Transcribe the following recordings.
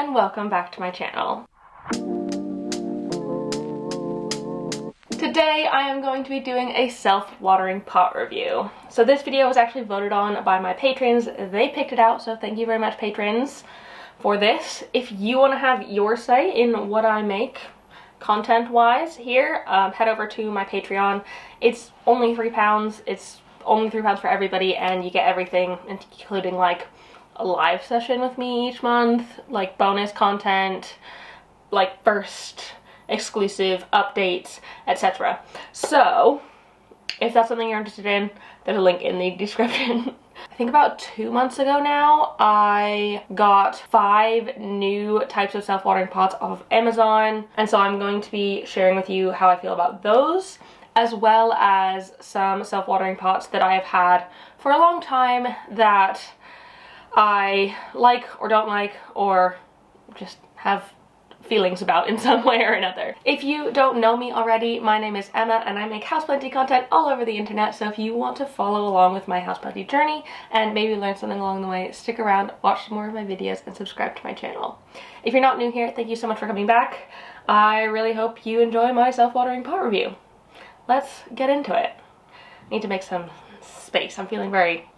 and welcome back to my channel. Today I am going to be doing a self-watering pot review. So this video was actually voted on by my patrons. They picked it out, so thank you very much, patrons, for this. If you want to have your say in what I make content-wise here, head over to my Patreon. It's only £3. It's only £3 for everybody, and you get everything, including like a live session with me each month, like bonus content, like first exclusive updates, etc. So if that's something you're interested in, there's a link in the description. I think about 2 months ago now, I got 5 new types of self-watering pots off of Amazon, and so I'm going to be sharing with you how I feel about those, as well as some self-watering pots that I have had for a long time that I like or don't like, or just have feelings about in some way or another. If you don't know me already, my name is Emma and I make houseplanty content all over the internet, so if you want to follow along with my houseplanty journey and maybe learn something along the way, stick around, watch some more of my videos, and subscribe to my channel. If you're not new here, thank you so much for coming back. I really hope you enjoy my self-watering pot review. Let's get into it. I need to make some space. I'm feeling very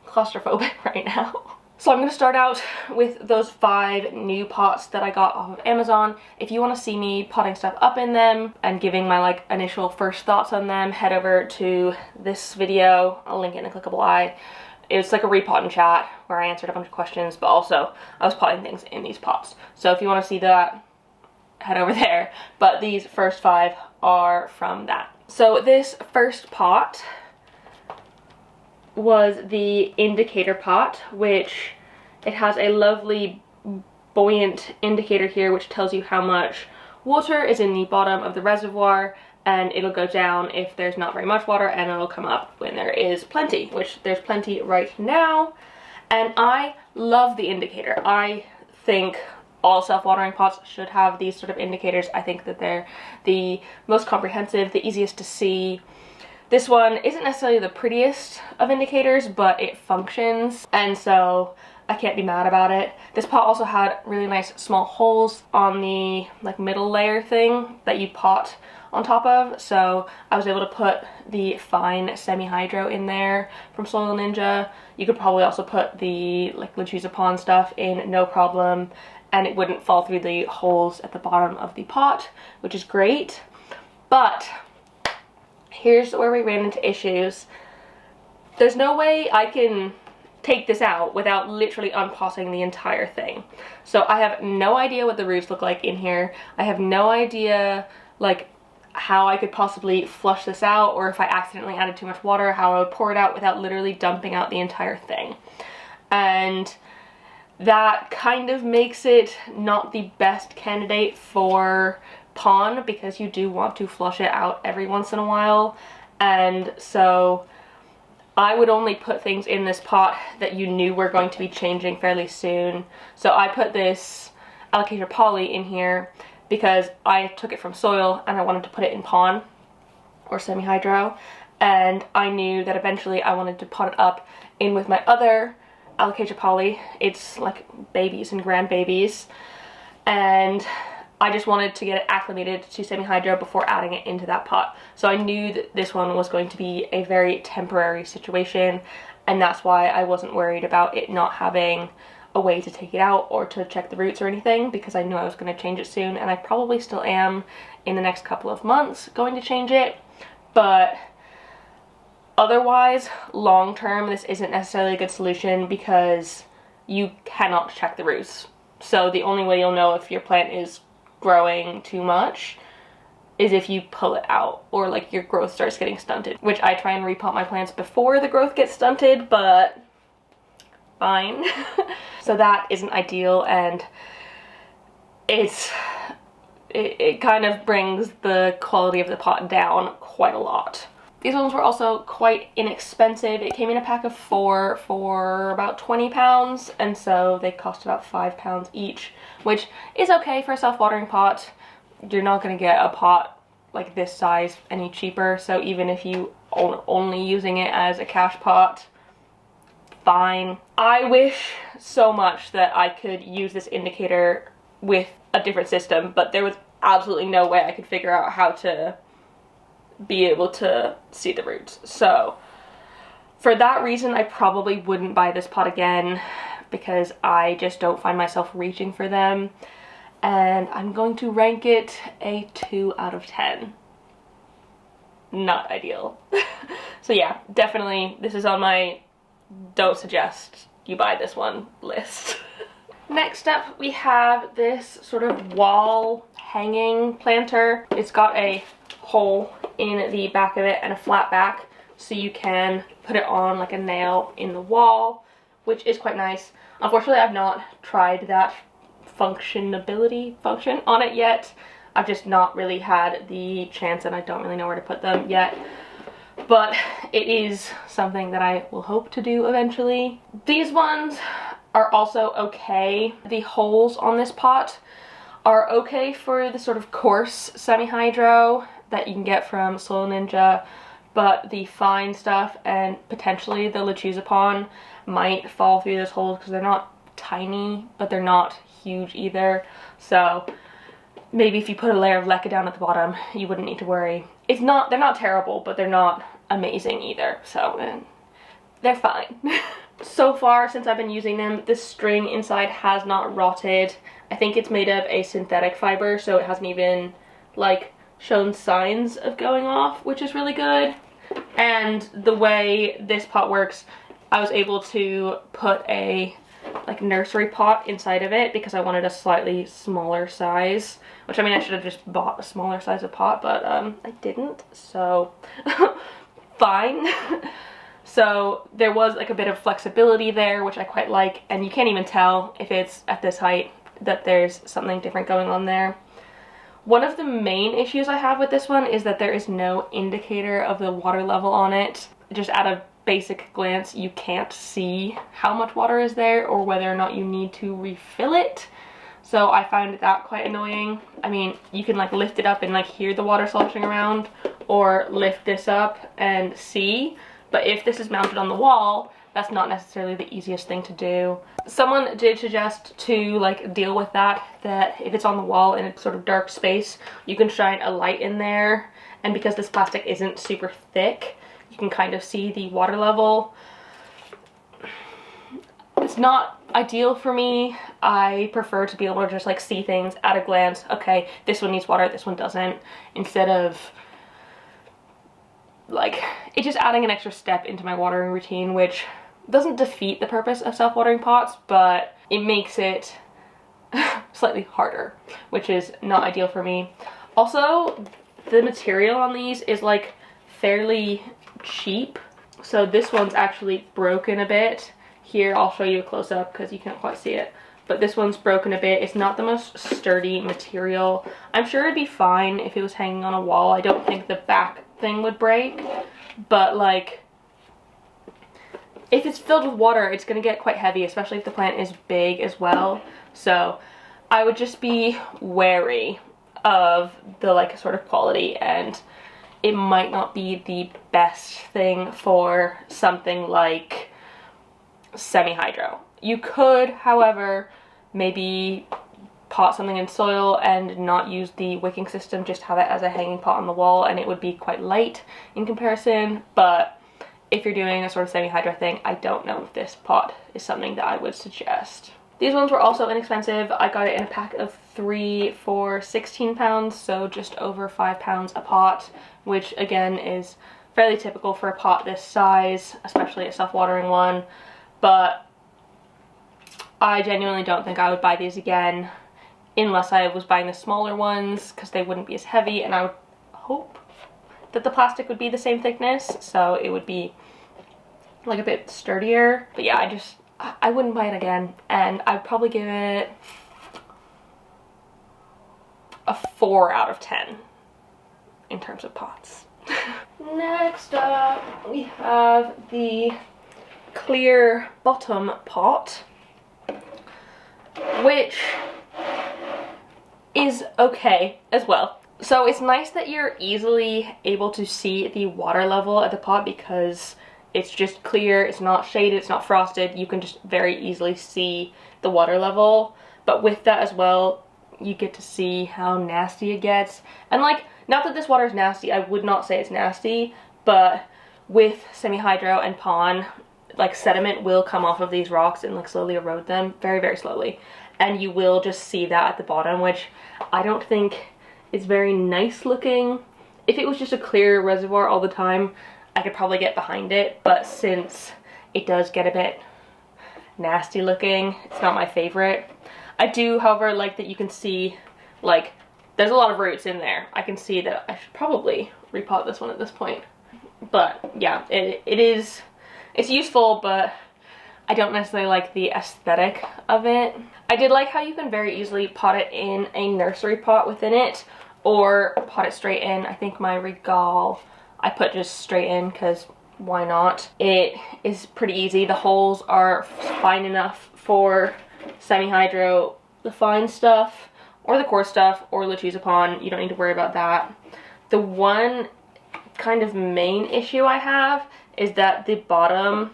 claustrophobic right now. So I'm going to start out with those 5 new pots that I got off of Amazon. If you want to see me potting stuff up in them and giving my like initial first thoughts on them, head over to this video. I'll link it in a clickable eye. It's like a repot and chat where I answered a bunch of questions, but also I was potting things in these pots. So if you want to see that, head over there. But these first 5 are from that. So this first pot was the indicator pot, which it has a lovely buoyant indicator here which tells you how much water is in the bottom of the reservoir, and it'll go down if there's not very much water, and it'll come up when there is plenty, which there's plenty right now. And I love the indicator. I think all self-watering pots should have these sort of indicators. I think that they're the most comprehensive, the easiest to see. This one isn't necessarily the prettiest of indicators, but it functions, and so I can't be mad about it. This pot also had really nice small holes on the like middle layer thing that you pot on top of, so I was able to put the fine semi-hydro in there from Soil Ninja. You could probably also put the like Lechuza Pots stuff in no problem, and it wouldn't fall through the holes at the bottom of the pot, which is great. But here's where we ran into issues. There's no way I can take this out without literally unpotting the entire thing. So I have no idea what the roots look like in here. I have no idea like how I could possibly flush this out, or if I accidentally added too much water, how I would pour it out without literally dumping out the entire thing. And that kind of makes it not the best candidate for pond, because you do want to flush it out every once in a while. And so I would only put things in this pot that you knew were going to be changing fairly soon. So I put this Alocasia poly in here because I took it from soil and I wanted to put it in pond or semi-hydro, and I knew that eventually I wanted to pot it up in with my other Alocasia poly. It's like babies and grandbabies, and I just wanted to get it acclimated to semi-hydro before adding it into that pot. So I knew that this one was going to be a very temporary situation, and that's why I wasn't worried about it not having a way to take it out or to check the roots or anything, because I knew I was going to change it soon, and I probably still am in the next couple of months going to change it. But otherwise, long term, this isn't necessarily a good solution because you cannot check the roots. So the only way you'll know if your plant is growing too much is if you pull it out, or like your growth starts getting stunted, which I try and repot my plants before the growth gets stunted, but fine. So that isn't ideal, and it kind of brings the quality of the pot down quite a lot. These ones were also quite inexpensive. It came in a pack of 4 for about £20, and so they cost about £5 each, which is okay for a self-watering pot. You're not going to get a pot like this size any cheaper, so even if you only using it as a cash pot, fine. I wish so much that I could use this indicator with a different system, but there was absolutely no way I could figure out how to be able to see the roots. So for that reason, I probably wouldn't buy this pot again, because I just don't find myself reaching for them. And I'm going to rank it a 2 out of 10. Not ideal. So yeah, definitely this is on my don't suggest you buy this one list. Next up, we have this sort of wall hanging planter. It's got a hole in the back of it and a flat back, so you can put it on like a nail in the wall, which is quite nice. Unfortunately, I've not tried that function on it yet. I've just not really had the chance, and I don't really know where to put them yet. But it is something that I will hope to do eventually. These ones are also okay. The holes on this pot are okay for the sort of coarse semi-hydro that you can get from Soil Ninja, but the fine stuff and potentially the Lechuza Pot might fall through those holes because they're not tiny, but they're not huge either. So maybe if you put a layer of leca down at the bottom, you wouldn't need to worry. They're not terrible, but they're not amazing either, so they're fine. So far, since I've been using them, the string inside has not rotted. I think it's made of a synthetic fiber, so it hasn't even like shown signs of going off, which is really good. And the way this pot works, I was able to put a like nursery pot inside of it because I wanted a slightly smaller size, which I mean I should have just bought a smaller size of pot, but I didn't, so fine. So there was like a bit of flexibility there, which I quite like, and you can't even tell if it's at this height that there's something different going on there. One of the main issues I have with this one is that there is no indicator of the water level on it. Just at a basic glance, you can't see how much water is there or whether or not you need to refill it. So I find that quite annoying. I mean, you can like lift it up and like hear the water sloshing around, or lift this up and see. But if this is mounted on the wall, that's not necessarily the easiest thing to do. Someone did suggest to like deal with that if it's on the wall in a sort of dark space, you can shine a light in there, and because this plastic isn't super thick, you can kind of see the water level. It's not ideal for me. I prefer to be able to just like see things at a glance. Okay, this one needs water, this one doesn't, instead of like it just adding an extra step into my watering routine, which doesn't defeat the purpose of self-watering pots, but it makes it slightly harder, which is not ideal for me. Also, the material on these is like fairly cheap. So this one's actually broken a bit. Here, I'll show you a close-up because you can't quite see it. But this one's broken a bit. It's not the most sturdy material. I'm sure it'd be fine if it was hanging on a wall. I don't think the back thing would break. But like, if it's filled with water, it's going to get quite heavy, especially if the plant is big as well. So I would just be wary of the like sort of quality, and it might not be the best thing for something like semi-hydro. You could, however, maybe pot something in soil and not use the wicking system, just have it as a hanging pot on the wall, and it would be quite light in comparison. But if you're doing a sort of semi-hydro thing, I don't know if this pot is something that I would suggest. These ones were also inexpensive. I got it in a pack of 3 for £16, so just over £5 a pot, which again is fairly typical for a pot this size, especially a self-watering one. But I genuinely don't think I would buy these again unless I was buying the smaller ones, because they wouldn't be as heavy, and I would hope that the plastic would be the same thickness, so it would be like a bit sturdier. But yeah, I wouldn't buy it again, and I'd probably give it a 4 out of 10 in terms of pots. Next up, we have the clear bottom pot, which is okay as well. So it's nice that you're easily able to see the water level at the pot, because It's just clear, it's not shaded, it's not frosted. You can just very easily see the water level. But with that as well, you get to see how nasty it gets. And like, not that this water is nasty, I would not say it's nasty, but with semi-hydro and pond, like sediment will come off of these rocks and like slowly erode them, very, very slowly. And you will just see that at the bottom, which I don't think is very nice looking. If it was just a clear reservoir all the time, I could probably get behind it, but since it does get a bit nasty looking, it's not my favorite. I do, however, like that you can see, like, there's a lot of roots in there. I can see that I should probably repot this one at this point. But yeah, it's useful, but I don't necessarily like the aesthetic of it. I did like how you can very easily pot it in a nursery pot within it, or pot it straight in. I think my Regal, I put just straight in because why not? It is pretty easy. The holes are fine enough for semi-hydro. The fine stuff, or the coarse stuff, or Lechuza pond, you don't need to worry about that. The one kind of main issue I have is that the bottom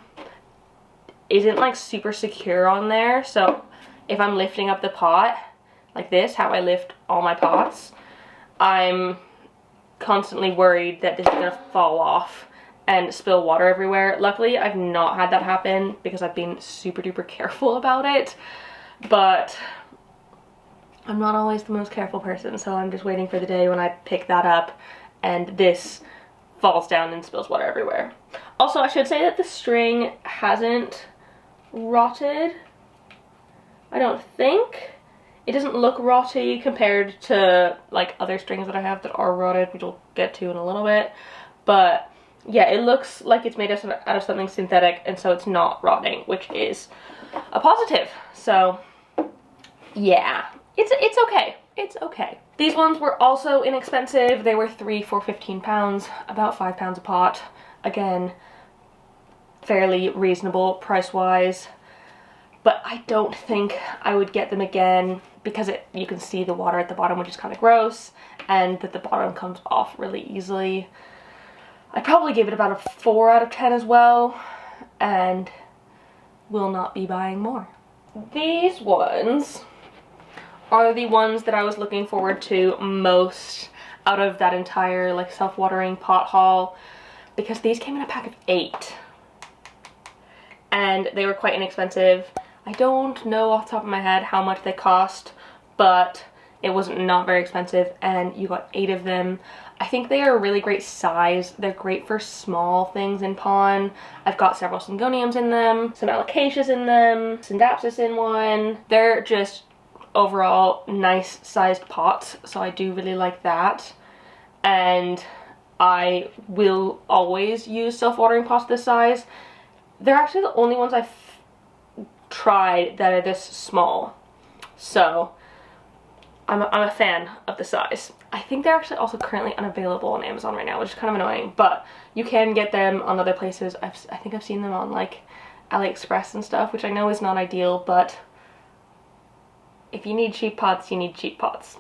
isn't like super secure on there. So if I'm lifting up the pot like this, how I lift all my pots, I'm constantly worried that this is gonna fall off and spill water everywhere. Luckily, I've not had that happen because I've been super duper careful about it, but I'm not always the most careful person, so I'm just waiting for the day when I pick that up and this falls down and spills water everywhere. Also, I should say that the string hasn't rotted, I don't think. It doesn't look rotty compared to like other strings that I have that are rotted, which we'll get to in a little bit. But yeah, it looks like it's made out of something synthetic, and so it's not rotting, which is a positive. So yeah, it's okay. It's okay. These ones were also inexpensive. They were 3 for 15 pounds, about 5 pounds a pot. Again, fairly reasonable price-wise. But I don't think I would get them again because you can see the water at the bottom, which is kind of gross, and that the bottom comes off really easily. I'd probably give it about a 4 out of 10 as well, and will not be buying more. These ones are the ones that I was looking forward to most out of that entire like self-watering pot haul, because these came in a pack of 8 and they were quite inexpensive. I don't know off the top of my head how much they cost, but it was not very expensive, and you got 8 of them. I think they are a really great size. They're great for small things in pond. I've got several Syngoniums in them, some Alocasias in them, Syndapsis in one. They're just overall nice sized pots, so I do really like that. And I will always use self-watering pots this size. They're actually the only ones I've tried that are this small, so I'm a fan of the size. I think they're actually also currently unavailable on Amazon right now, which is kind of annoying, but you can get them on other places. I think I've seen them on like AliExpress and stuff, which I know is not ideal, but if you need cheap pots, you need cheap pots.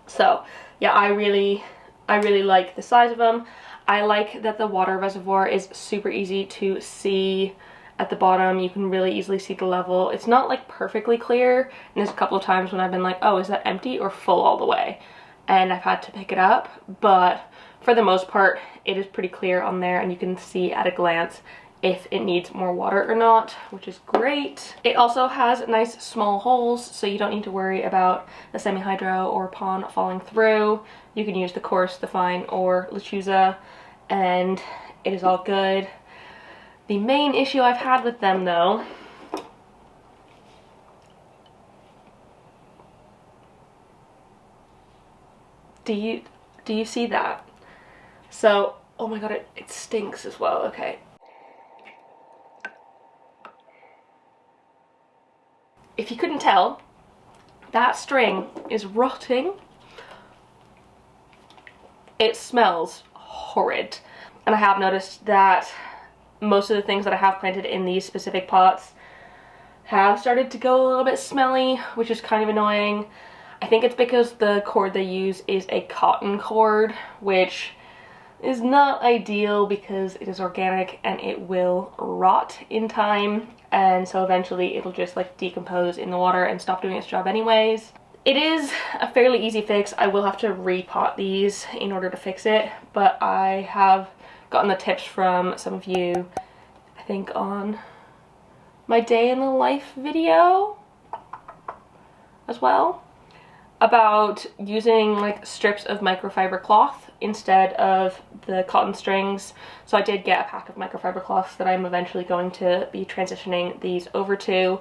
So yeah, I really like the size of them. I like that the water reservoir is super easy to see at the bottom. You can really easily see the level. It's not like perfectly clear, and there's a couple of times when I've been like, oh, is that empty or full all the way? And I've had to pick it up, but for the most part, it is pretty clear on there, and you can see at a glance if it needs more water or not, which is great. It also has nice small holes, so you don't need to worry about the semi-hydro or pond falling through. You can use the coarse, the fine, or Lechuza, and it is all good. The main issue I've had with them, though, do you see that? So, oh my god, it stinks as well. Okay. If you couldn't tell, that string is rotting. It smells horrid. And I have noticed that most of the things that I have planted in these specific pots have started to go a little bit smelly, which is kind of annoying. I think it's because the cord they use is a cotton cord, which is not ideal because it is organic and it will rot in time, and so eventually it'll just like decompose in the water and stop doing its job anyways. It is a fairly easy fix. I will have to repot these in order to fix it, but I have gotten the tips from some of you, I think on my day in the life video as well, about using like strips of microfiber cloth instead of the cotton strings. So I did get a pack of microfiber cloths that I'm eventually going to be transitioning these over to,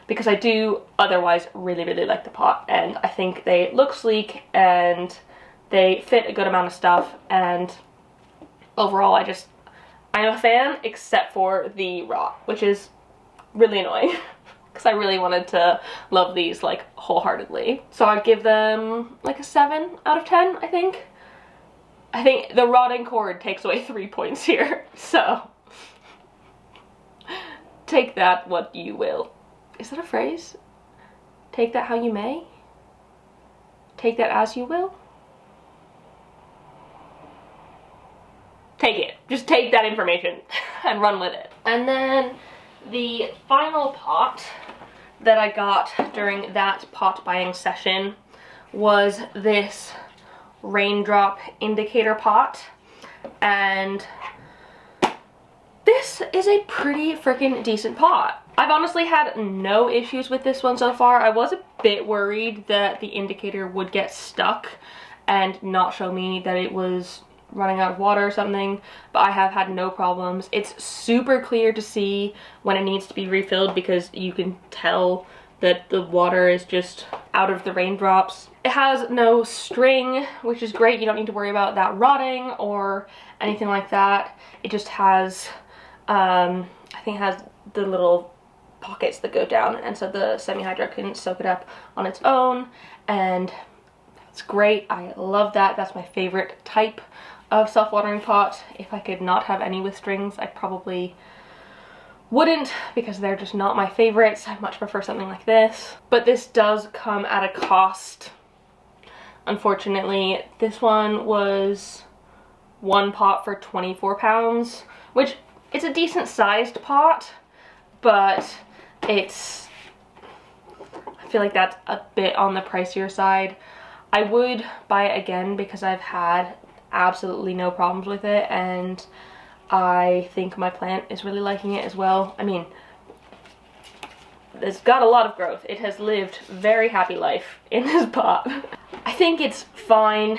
because I do otherwise really like the pot, and I think they look sleek and they fit a good amount of stuff, and overall I'm a fan, except for the rot, which is really annoying because I really wanted to love these like wholeheartedly. So I'd give them like a 7 out of 10, I think. I think the rotting cord takes away 3 points here, so take that what you will. Is that a phrase? Take that how you may? Take that as you will? Take it. Just take that information and run with it. And then the final pot that I got during that pot buying session was this raindrop indicator pot, and this is a pretty freaking decent pot. I've honestly had no issues with this one so far. I was a bit worried that the indicator would get stuck and not show me that it was running out of water or something, but I have had no problems. It's super clear to see when it needs to be refilled because you can tell that the water is just out of the raindrops. It has no string, which is great. You don't need to worry about that rotting or anything like that. It just has, I think it has the little pockets that go down, and so the semi-hydro can soak it up on its own, and it's great. I love that. That's my favorite type of self-watering pot. If I could not have any with strings, I probably wouldn't, because they're just not my favorites. I much prefer something like this. But this does come at a cost. Unfortunately, this one was one pot for £24, which it's a decent sized pot, but I feel like that's a bit on the pricier side. I would buy it again because I've had absolutely no problems with it, and I think my plant is really liking it as well. I mean, it's got a lot of growth. It has lived a very happy life in this pot. I think it's fine,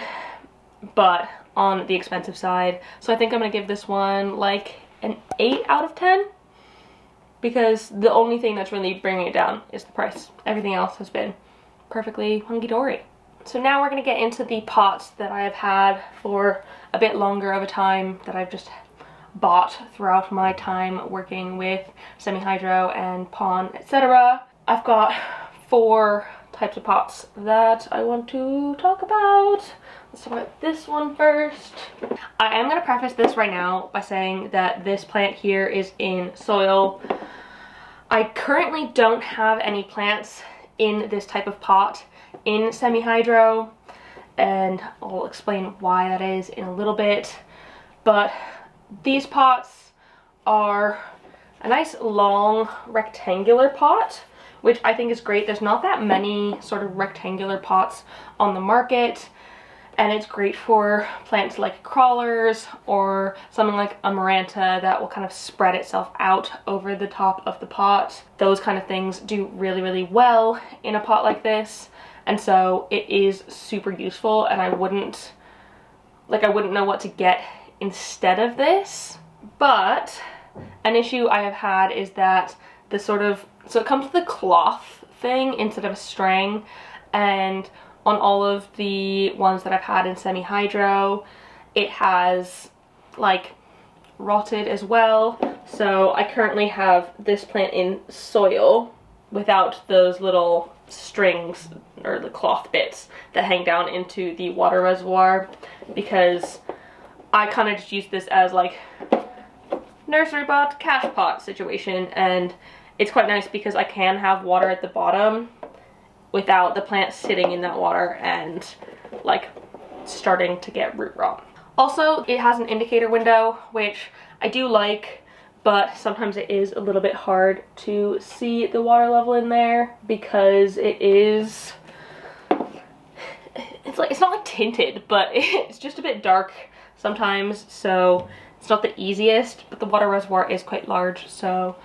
but on the expensive side. So I think I'm gonna give this one like an 8 out of 10. Because the only thing that's really bringing it down is the price. Everything else has been perfectly hunky-dory. So now we're going to get into the pots that I have had for a bit longer of a time, that I've just bought throughout my time working with semi-hydro and pond, etc. I've got 4 types of pots that I want to talk about. Let's talk about this one first. I am going to preface this right now by saying that this plant here is in soil. I currently don't have any plants in this type of pot in semi-hydro, and I'll explain why that is in a little bit. But these pots are a nice long rectangular pot, which I think is great. There's not that many sort of rectangular pots on the market, and it's great for plants like crawlers or something like amaranta that will kind of spread itself out over the top of the pot. Those kind of things do really well in a pot like this, and so it is super useful, and I wouldn't know what to get instead of this. But an issue I have had is that the so it comes with a cloth thing instead of a string, and on all of the ones that I've had in semi-hydro, it has like rotted as well. So I currently have this plant in soil without those little strings or the cloth bits that hang down into the water reservoir, because I kind of just use this as like nursery pot, cash pot situation, and it's quite nice because I can have water at the bottom without the plant sitting in that water and like starting to get root rot. Also, it has an indicator window, which I do like, but sometimes it is a little bit hard to see the water level in there because it is, it's not like tinted, but it's just a bit dark sometimes, so it's not the easiest, but the water reservoir is quite large, so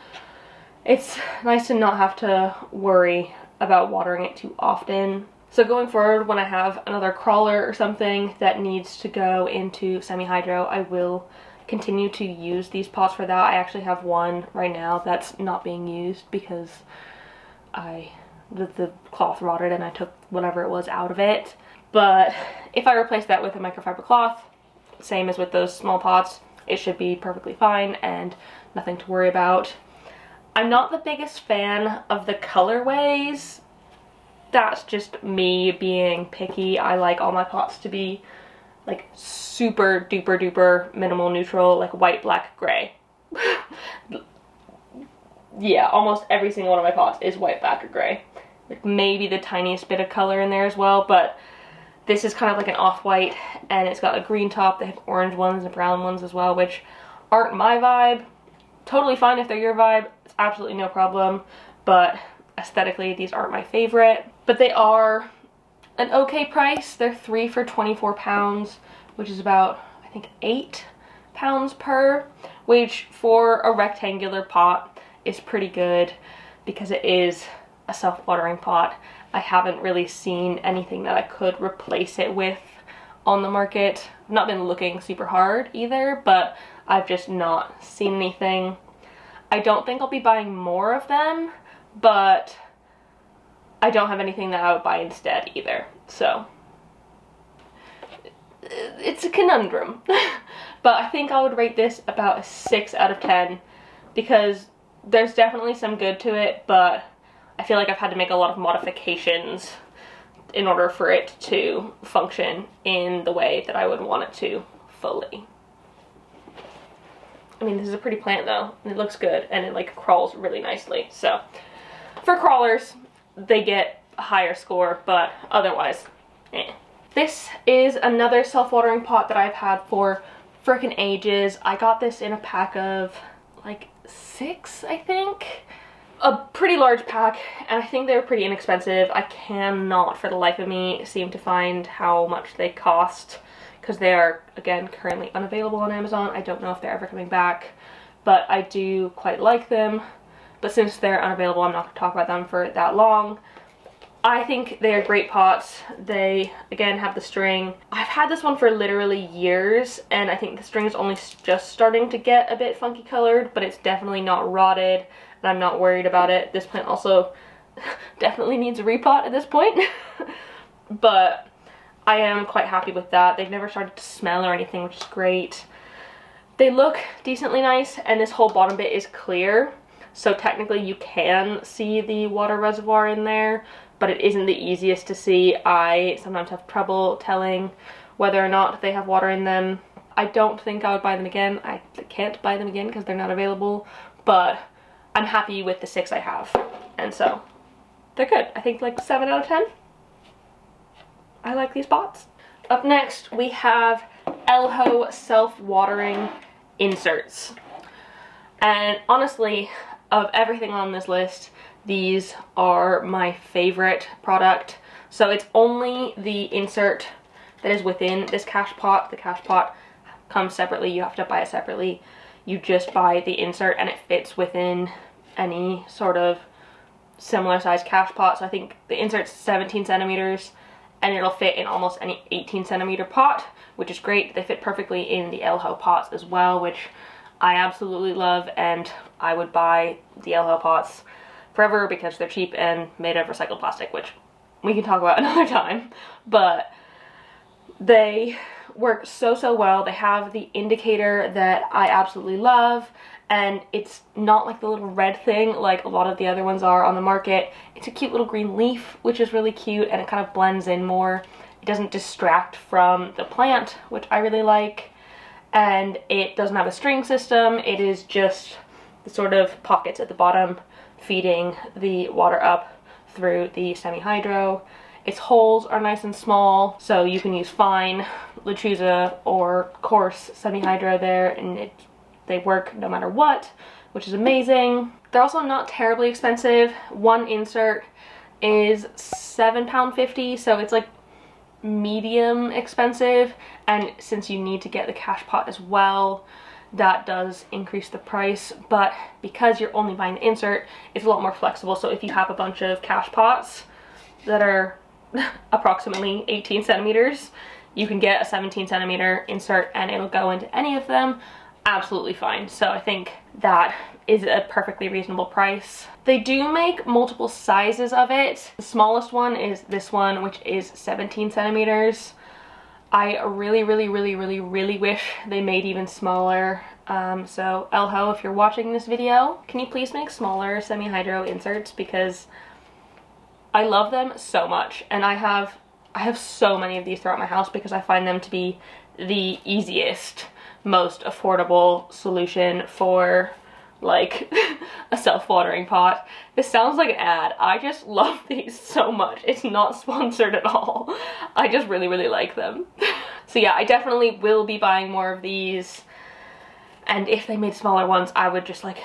it's nice to not have to worry about watering it too often. So going forward, when I have another crawler or something that needs to go into semi-hydro, I will continue to use these pots for that. I actually have one right now that's not being used because the cloth rotted and I took whatever it was out of it. But if I replace that with a microfiber cloth, same as with those small pots, it should be perfectly fine and nothing to worry about. I'm not the biggest fan of the colorways. That's just me being picky. I like all my pots to be like super duper duper minimal neutral, like white, black, gray. Yeah, almost every single one of my pots is white, black, or gray. Like maybe the tiniest bit of color in there as well, but this is kind of like an off-white, and it's got a green top. They have orange ones and brown ones as well, which aren't my vibe. Totally fine if they're your vibe. It's absolutely no problem, but aesthetically, these aren't my favorite. But they are an okay price. They're 3 for 24 pounds, which is about, I think, 8 pounds per, which for a rectangular pot is pretty good because it is a self-watering pot. I haven't really seen anything that I could replace it with on the market. I've not been looking super hard either, but I've just not seen anything. I don't think I'll be buying more of them, but I don't have anything that I would buy instead either. So it's a conundrum. But I think I would rate this about a 6 out of 10 because there's definitely some good to it, but I feel like I've had to make a lot of modifications in order for it to function in the way that I would want it to fully. I mean, this is a pretty plant though, and it looks good, and it like crawls really nicely. So for crawlers, they get a higher score, but otherwise, eh. This is another self-watering pot that I've had for frickin' ages. I got this in a pack of like 6, I think. A pretty large pack, and I think they were pretty inexpensive. I cannot for the life of me seem to find how much they cost because they are, again, currently unavailable on Amazon. I don't know if they're ever coming back, but I do quite like them. But since they're unavailable, I'm not going to talk about them for that long. I think they are great pots. They, again, have the string. I've had this one for literally years, and I think the string is only just starting to get a bit funky colored, but it's definitely not rotted, and I'm not worried about it. This plant also definitely needs a repot at this point, but I am quite happy with that. They've never started to smell or anything, which is great. They look decently nice, and this whole bottom bit is clear, so technically you can see the water reservoir in there, but it isn't the easiest to see. I sometimes have trouble telling whether or not they have water in them. I don't think I would buy them again. I can't buy them again because they're not available, but I'm happy with the 6 I have, and so they're good. I think like 7 out of 10. I like these pots. Up next, we have Elho self-watering inserts. And honestly, of everything on this list, these are my favorite product. So it's only the insert that is within this cash pot. The cash pot comes separately. You have to buy it separately. You just buy the insert and it fits within any sort of similar size cash pot. So I think the insert's 17 centimeters and it'll fit in almost any 18 centimeter pot, which is great. They fit perfectly in the Elho pots as well, which I absolutely love, and I would buy the Elho pots forever because they're cheap and made of recycled plastic, which we can talk about another time. But they work so well. They have the indicator that I absolutely love, and it's not like the little red thing like a lot of the other ones are on the market. It's a cute little green leaf, which is really cute, and it kind of blends in more. It doesn't distract from the plant, which I really like. And it doesn't have a string system. It is just the sort of pockets at the bottom feeding the water up through the semi-hydro. Its holes are nice and small, so you can use fine Lechuza or coarse semi-hydro there, and they work no matter what, which is amazing. They're also not terribly expensive. One insert is £7.50, so it's like medium expensive, and since you need to get the cash pot as well, that does increase the price. But because you're only buying the insert, it's a lot more flexible. So if you have a bunch of cash pots that are approximately 18 centimeters, you can get a 17 centimeter insert and it'll go into any of them absolutely fine. So I think that is a perfectly reasonable price. They do make multiple sizes of it. The smallest one is this one, which is 17 centimeters. I really wish they made even smaller. So Elho, if you're watching this video, can you please make smaller semi-hydro inserts, because I love them so much, and I have so many of these throughout my house because I find them to be the easiest, most affordable solution for like a self-watering pot. This sounds like an ad. I just love these so much. It's not sponsored at all. I just really like them. So yeah, I definitely will be buying more of these, and if they made smaller ones, I would just like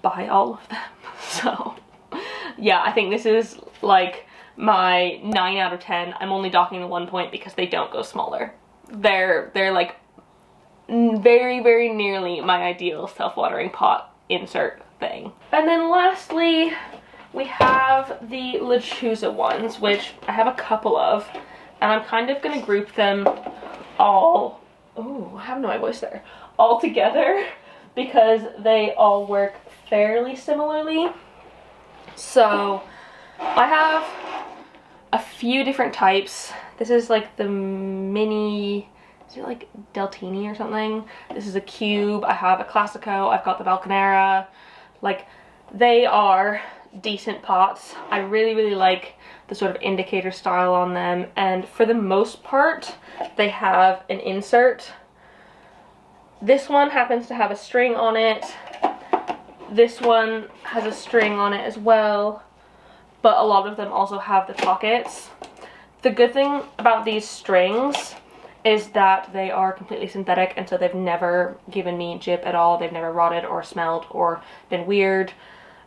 buy all of them. So yeah, I think this is like my 9 out of 10. I'm only docking the 1 point because they don't go smaller. They're like very nearly my ideal self-watering pot insert thing. And then lastly, we have the Lechuza ones, which I have a couple of, and I'm kind of gonna group them all, oh, I have my voice there, all together, because they all work fairly similarly. So I have a few different types. This is like the mini, is it like Deltini or something? This is a cube. I have a Classico. I've got the Balconera. Like, they are decent pots. I really like the sort of indicator style on them, and for the most part they have an insert. This one happens to have a string on it. This one has a string on it as well, but a lot of them also have the pockets. The good thing about these strings is that they are completely synthetic, and so they've never given me jip at all. They've never rotted or smelled or been weird,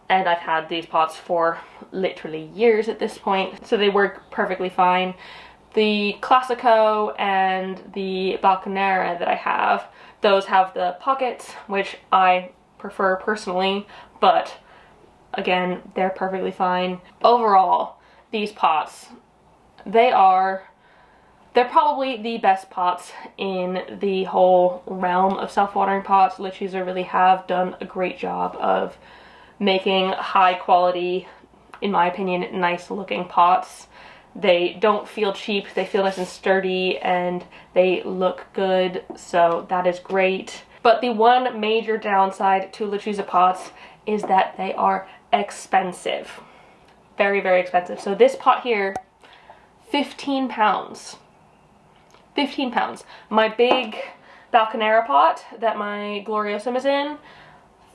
and I've had these pots for literally years at this point, so they work perfectly fine. The Classico and the Balconera that I have, those have the pockets, which I prefer personally, but again, they're perfectly fine. Overall, these pots, they're probably the best pots in the whole realm of self-watering pots. Lechuza really have done a great job of making high quality, in my opinion, nice looking pots. They don't feel cheap, they feel nice and sturdy, and they look good, so that is great. But the one major downside to Lechuza pots is that they are expensive. Very expensive. So this pot here, 15 pounds. 15 pounds. My big Balconera pot that my Gloriosum is in,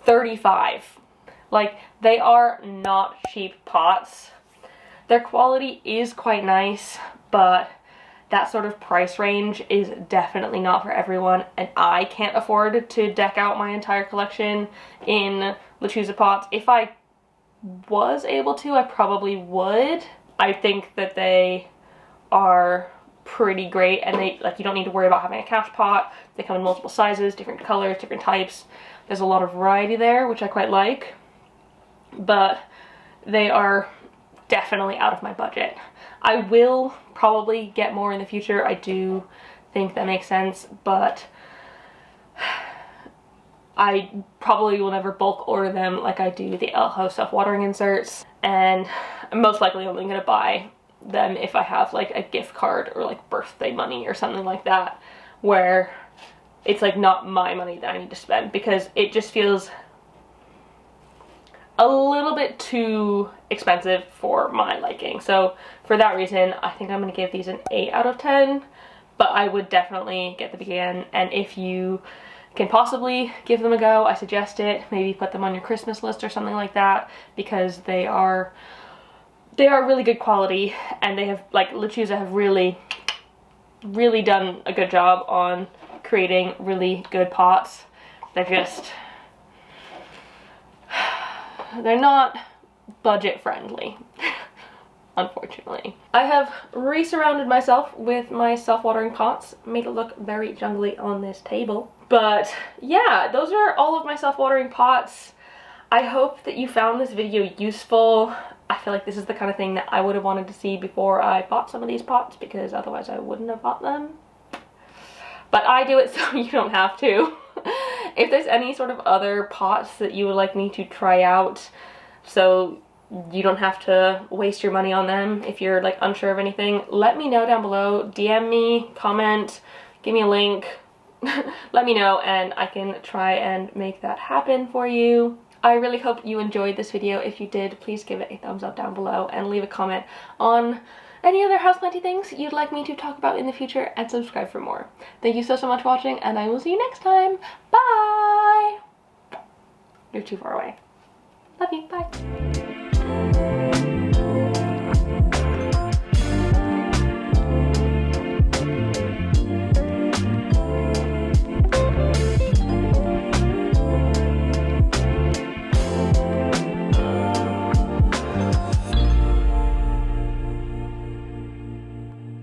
35. Like, they are not cheap pots. Their quality is quite nice, but that sort of price range is definitely not for everyone, and I can't afford to deck out my entire collection in Lechuza pots. If I was able to, I probably would. I think that they are pretty great, and they, like, you don't need to worry about having a cash pot. They come in multiple sizes, different colors, different types. There's a lot of variety there, which I quite like, but they are definitely out of my budget. I will probably get more in the future. I do think that makes sense, but I probably will never bulk order them like I do the Elho self-watering inserts, and I'm most likely only going to buy them if I have like a gift card or like birthday money or something like that, where it's like not my money that I need to spend, because it just feels a little bit too expensive for my liking. So for that reason, I think I'm going to give these an 8 out of 10, but I would definitely get them again, and if you can possibly give them a go, I suggest it. Maybe put them on your Christmas list or something like that, because they are they are really good quality, and they have, like, Lechuza have really done a good job on creating really good pots. They're not budget friendly, unfortunately. I have re-surrounded myself with my self-watering pots, made it look very jungly on this table. But yeah, those are all of my self-watering pots. I hope that you found this video useful. I feel like this is the kind of thing that I would have wanted to see before I bought some of these pots, because otherwise I wouldn't have bought them. But I do it so you don't have to. If there's any sort of other pots that you would like me to try out so you don't have to waste your money on them if you're like unsure of anything, let me know down below. DM me, comment, give me a link, let me know, and I can try and make that happen for you. I really hope you enjoyed this video. If you did, please give it a thumbs up down below and leave a comment on any other houseplanty things you'd like me to talk about in the future, and subscribe for more. Thank you so much for watching, and I will see you next time. Bye! You're too far away. Love you. Bye.